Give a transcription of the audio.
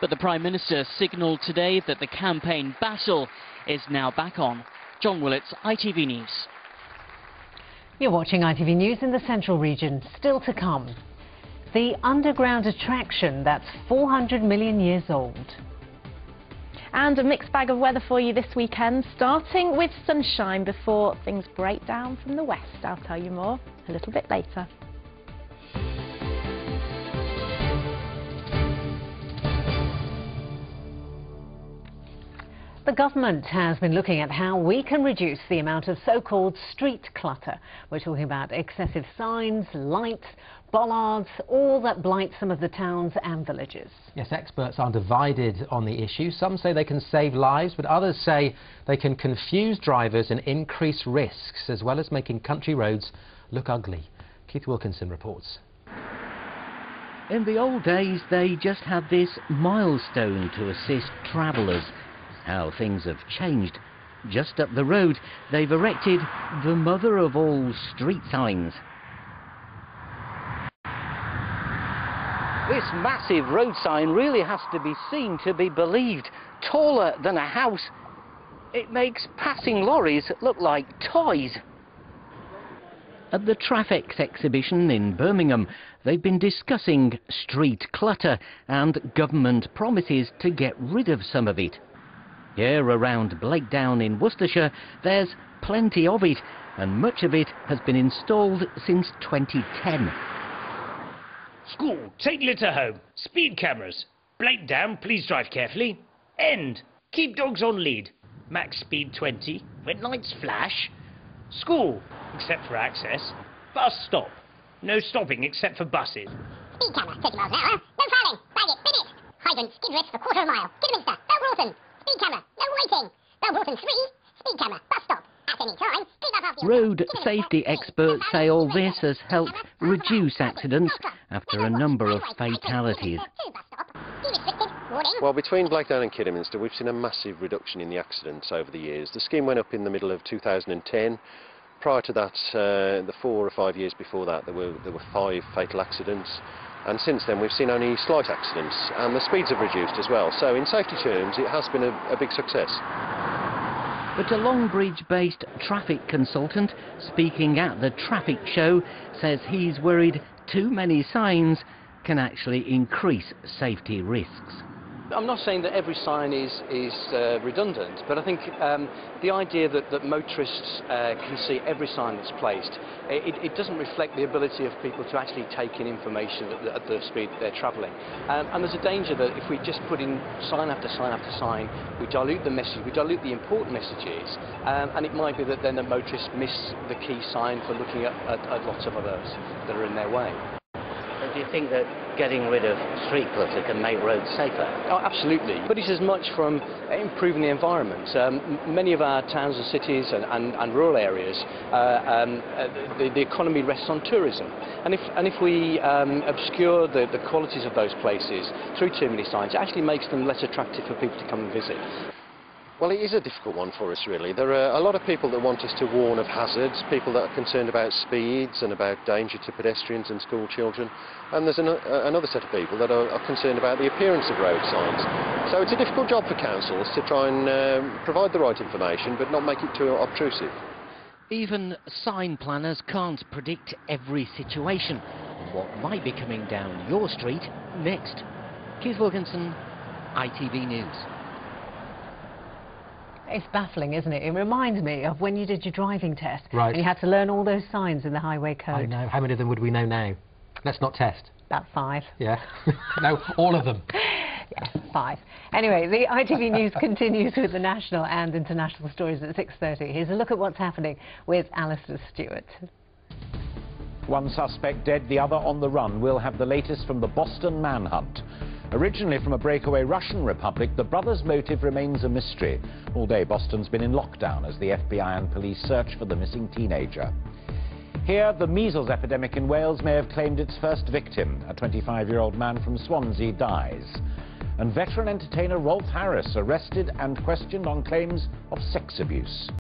But the Prime Minister signalled today that the campaign battle is now back on. John Willits, ITV News. You're watching ITV News in the Central region. Still to come, the underground attraction that's 400 million years old. And a mixed bag of weather for you this weekend, starting with sunshine before things break down from the west. I'll tell you more a little bit later. The government has been looking at how we can reduce the amount of so-called street clutter. We're talking about excessive signs, lights, bollards, all that blight some of the towns and villages. Yes, experts are divided on the issue. Some say they can save lives, but others say they can confuse drivers and increase risks, as well as making country roads look ugly. Keith Wilkinson reports. In the old days, they just had this milestone to assist travellers. How things have changed. Just up the road, they've erected the mother of all street signs. This massive road sign really has to be seen to be believed. Taller than a house, it makes passing lorries look like toys. At the Traffex exhibition in Birmingham, they've been discussing street clutter and government promises to get rid of some of it. Here around Blakedown in Worcestershire, there's plenty of it, and much of it has been installed since 2010. School, take litter home. Speed cameras. Blakedown, please drive carefully. End. Keep dogs on lead. Max speed 20. When lights flash. School, except for access. Bus stop. No stopping except for buses. Speed camera, 30 miles an hour. No fouling. Bag it, bin it. Hydrant, skid risk for quarter of a mile. Kidderminster, Bell Speed camera, no waiting. Bell 3. Speed camera, bus stop. At any time, keep that after your Road safety experts say all this has helped reduce accidents after a number of fatalities. Well, between Blakedown and Kidderminster, we've seen a massive reduction in the accidents over the years. The scheme went up in the middle of 2010. Prior to that, the 4 or 5 years before that, there were 5 fatal accidents. And since then we've seen only slight accidents, and the speeds have reduced as well. So in safety terms it has been a big success. But a Longbridge-based traffic consultant speaking at the traffic show says he's worried too many signs can actually increase safety risks. I'm not saying that every sign is redundant, but I think the idea that motorists can see every sign that's placed, it doesn't reflect the ability of people to actually take in information at the speed they're travelling. And there's a danger that if we just put in sign after sign after sign, we dilute the message, we dilute the important messages, and it might be that then the motorists miss the key sign for looking at lots of others that are in their way. Do you think that getting rid of street clutter can make roads safer? Oh, absolutely. But it's as much from improving the environment. Many of our towns and cities and rural areas, the economy rests on tourism. And if we obscure the qualities of those places through too many signs, it actually makes them less attractive for people to come and visit. Well, it is a difficult one for us, really. There are a lot of people that want us to warn of hazards, people that are concerned about speeds and about danger to pedestrians and school children, and there's another set of people that are concerned about the appearance of road signs. So it's a difficult job for councils to try and provide the right information, but not make it too obtrusive. Even sign planners can't predict every situation. What might be coming down your street next? Keith Wilkinson, ITV News. It's baffling, isn't it? It reminds me of when you did your driving test. Right. And you had to learn all those signs in the highway code. I know. How many of them would we know now? Let's not test. About 5. Yeah. No, all of them. Yes, 5. Anyway, the ITV News continues with the national and international stories at 6:30. Here's a look at what's happening with Alistair Stewart. One suspect dead, the other on the run. We'll have the latest from the Boston manhunt. Originally from a breakaway Russian republic, the brothers' motive remains a mystery. All day Boston's been in lockdown as the FBI and police search for the missing teenager. Here, the measles epidemic in Wales may have claimed its first victim. A 25-year-old man from Swansea dies. And veteran entertainer Rolf Harris arrested and questioned on claims of sex abuse.